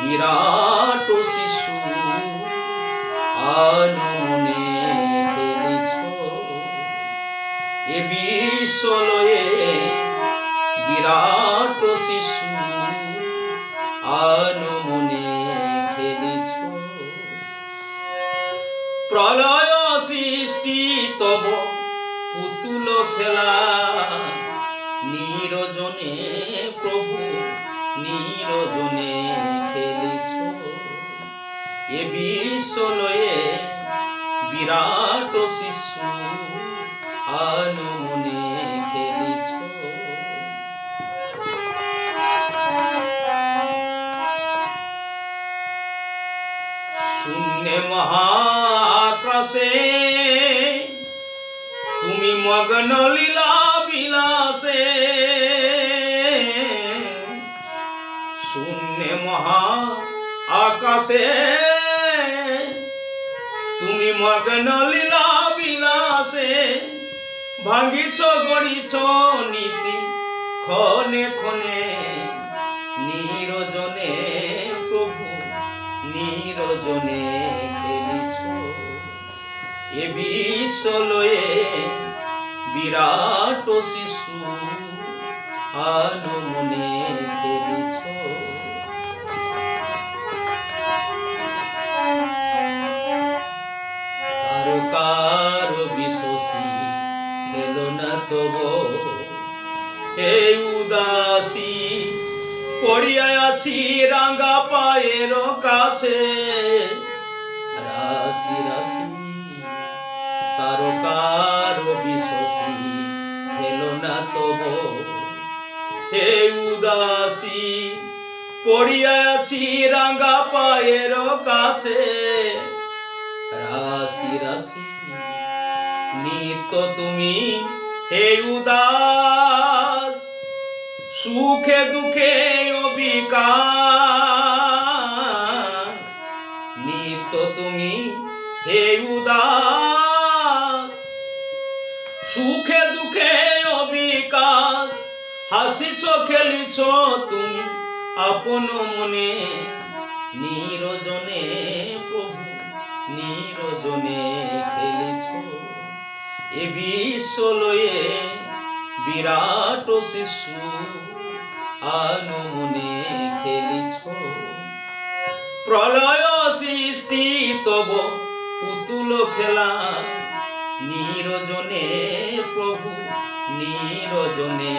বিরাট শিশু আনমনে খেলিছ এ বিশ্বলয়ে বিরাট শিশু আনমনে খেলিছ প্রলয় সৃষ্টি তব পুতুল খেলা নিরজনে প্রভু নিরজনে খেলিছ এ বিশ্বলয়ে বিরাট শিশু আনমনে খেলিছ শূন্যে মহাকাশে তুমি মগ্ন লীলা বিলাসে শূন্যে মহা আকাশে তুমি মগ্ন লীলা বিলাসে ভাঙ্গিছ গড়িছ নীতি ক্ষণে ক্ষণে নিরজনে প্রভু নিরজনে খেলিছ এ বিশ্বলয়ে বিরাট শিশু আনমনে খেলিছ তারকার বিশ্বসী খেলো না তব হে উদাসী পড়িয়া আছি রাঙ্গা পায়ের কাছে রাশি রাশি তারকার বিশ্বসী খেলো না তব হে উদাসী পড়িয়া আছি রাঙ্গা পায়ের কাছে রাশি রাশি নিত্য তুমি হে উদাস সুখে দুঃখে অবিকার নিত্য তুমি হে উদাস সুখে দুঃখে অবিকাশ হাসিছ খেলিছ তুমি আপন মনে নিরজনে প্রভু নিরজনে খেলিছ এ বিশ্বলয়ে বিরাট শিশু আনমনে খেলিছ প্রলয় সৃষ্টি তব পুতুল খেলা নিরজনে প্রভু নিরজনে